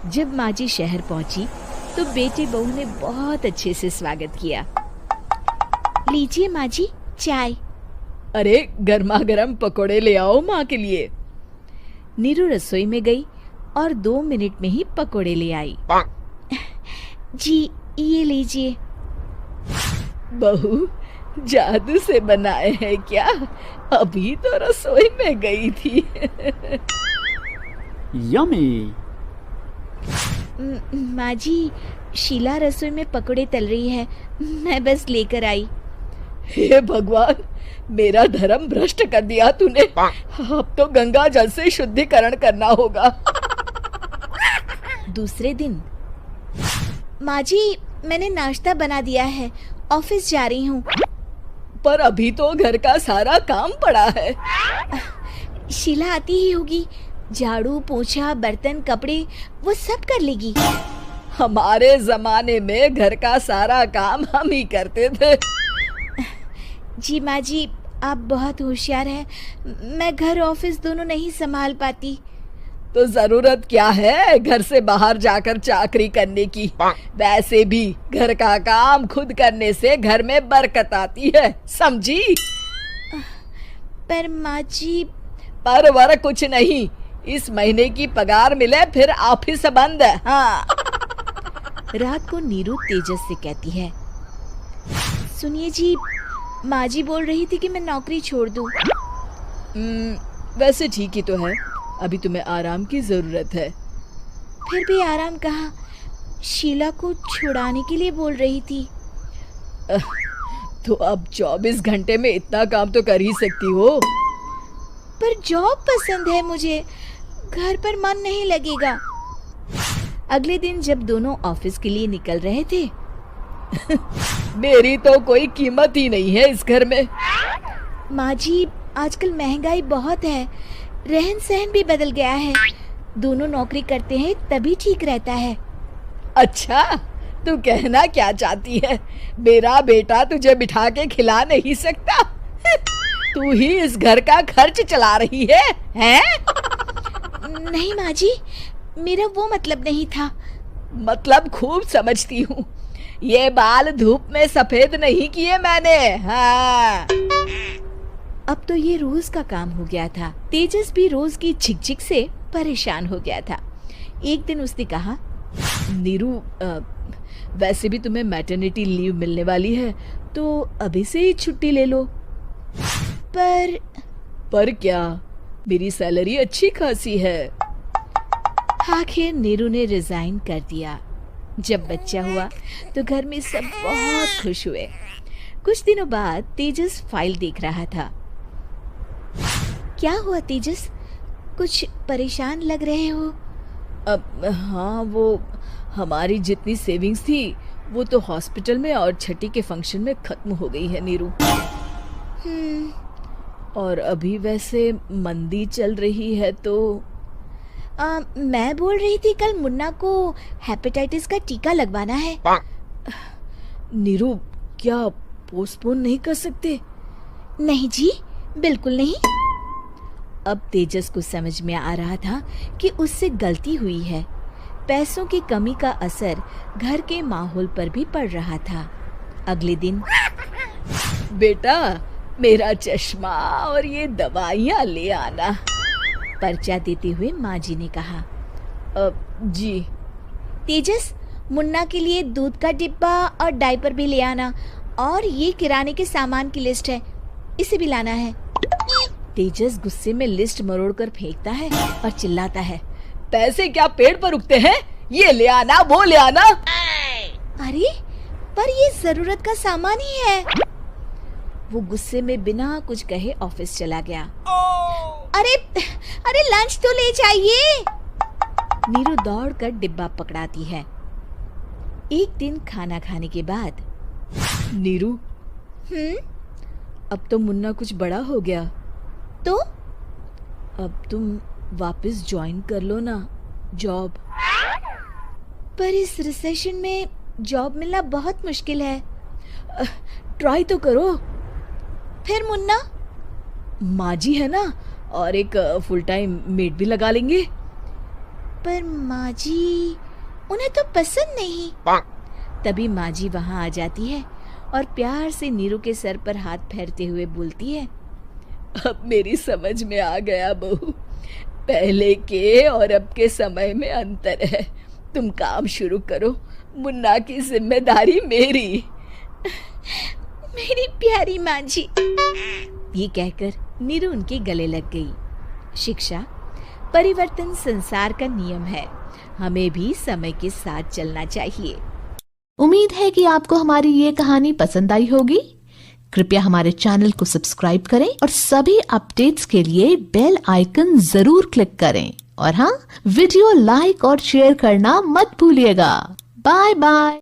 जब माँ जी शहर पहुंची तो बेटे बहू ने बहुत अच्छे से स्वागत किया। लीजिए माँ जी चाय। अरे गर्मा गर्म पकोड़े ले आओ माँ के लिए। नीरू रसोई में गई और 2 मिनट में ही पकोड़े ले आई। जी ये लीजिए। बहू जादू से बनाए हैं क्या? अभी तो रसोई में गई थी। यम्मी। माँ जी शीला रसोई में पकोड़े तल रही है, मैं बस लेकर आई। हे भगवान, मेरा धर्म भ्रष्ट कर दिया तूने। अब तो गंगा जल से शुद्धिकरण करना होगा। दूसरे दिन, माँ जी मैंने नाश्ता बना दिया है, ऑफिस जा रही हूँ। पर अभी तो घर का सारा काम पड़ा है। शीला आती ही होगी, झाड़ू पोछा बर्तन कपड़े वो सब कर लेगी। हमारे जमाने में घर का सारा काम हम ही करते थे। जी माँ जी आप बहुत होशियार हैं, मैं घर ऑफिस दोनों नहीं संभाल पाती। तो जरूरत क्या है घर से बाहर जाकर चाकरी करने की? वैसे भी घर का काम खुद करने से घर में बरकत आती है, समझी? पर माँ जी। पर वर कुछ नहीं, इस महीने की पगार मिले फिर ऑफिस बंद है। हाँ। रात को नीरू तेजस से कहती है, सुनिए जी माँ जी बोल रही थी कि मैं नौकरी छोड़ दूं। वैसे ठीक ही तो है, अभी तुम्हें आराम की जरूरत है। फिर भी आराम कहाँ, शीला को छुड़ाने के लिए बोल रही थी। तो अब 24 घंटे में इतना काम तो कर ही सकती हो। पर जॉब पसंद है मुझे, घर पर मन नहीं लगेगा। अगले दिन जब दोनों ऑफिस के लिए निकल रहे थे मेरी तो कोई कीमत ही नहीं है इस घर में। माँ जी आजकल महंगाई बहुत है, रहन सहन भी बदल गया है, दोनों नौकरी करते हैं तभी ठीक रहता है। अच्छा, तू कहना क्या चाहती है? मेरा बेटा तुझे बिठा के खिला नहीं सकता? तू ही इस घर का खर्च चला रही है, हैं? नहीं माँ जी, मेरा वो मतलब नहीं था। मतलब खूब समझती हूँ, ये बाल धूप में सफेद नहीं किए मैंने। हाँ। अब तो ये रोज का काम हो गया था। तेजस भी रोज की झिकझिक से परेशान हो गया था। एक दिन उसने कहा, नीरू वैसे भी तुम्हें मैटरनिटी लीव मिलने वाली है, तो अभी से ही छुट्टी ले लो। पर क्या, मेरी सैलरी अच्छी खासी है। आखिर नीरू ने रिजाइन कर दिया। जब बच्चा हुआ तो घर में सब बहुत खुश हुए। कुछ दिनों बाद तेजस फाइल देख रहा था। क्या हुआ तेजस, कुछ परेशान लग रहे हो? हाँ, वो हमारी जितनी सेविंग्स थी वो तो हॉस्पिटल में और छठी के फंक्शन में खत्म हो गई है नीरू। और अभी वैसे मंदी चल रही है तो मैं बोल रही थी कल मुन्ना को हेपेटाइटिस का टीका लगवाना है। नीरू क्या पोस्टपोन नहीं कर सकते? नहीं जी, बिल्कुल नहीं। अब तेजस को समझ में आ रहा था कि उससे गलती हुई है। पैसों की कमी का असर घर के माहौल पर भी पड़ रहा था। अगले दिन, बेटा मेरा चश्मा और ये दवाइयाँ ले आना, पर्चा देते हुए माँ जी ने कहा। जी। तेजस मुन्ना के लिए दूध का डिब्बा और डायपर भी ले आना, और ये किराने के सामान की लिस्ट है, इसे भी लाना है। तेजस गुस्से में लिस्ट मरोड़कर फेंकता है और चिल्लाता है, पैसे क्या पेड़ पर उगते हैं? ये ले आना वो ले आना। अरे पर ये जरूरत का सामान ही है। वो गुस्से में बिना कुछ कहे ऑफिस चला गया। अरे लंच तो ले जाइए। नीरू दौड़कर डिब्बा पकड़ाती है। एक दिन खाना खाने के बाद, नीरू अब तो मुन्ना कुछ बड़ा हो गया, तो अब तुम वापस ज्वाइन कर लो ना जॉब। पर इस रिसेशन में जॉब मिलना बहुत मुश्किल है। ट्राई तो करो। फिर मुन्ना? माँ जी है ना, और एक फुल टाइम मेड भी लगा लेंगे। पर माँ जी, उन्हें तो पसंद नहीं। तभी माँ जी वहाँ आ जाती है और प्यार से नीरू के सर पर हाथ फेरते हुए बोलती है, अब मेरी समझ में आ गया बहू, पहले के और अब के समय में अंतर है। तुम काम शुरू करो, मुन्ना की जिम्मेदारी मेरी। मेरी प्यारी माँ जी। ये कहकर नीरू उनके गले लग गई। शिक्षा, परिवर्तन संसार का नियम है, हमें भी समय के साथ चलना चाहिए। उम्मीद है कि आपको हमारी ये कहानी पसंद आई होगी। कृपया हमारे चैनल को सब्सक्राइब करें और सभी अपडेट्स के लिए बेल आइकन जरूर क्लिक करें। और हाँ, वीडियो लाइक और शेयर करना मत भूलिएगा। Bye bye.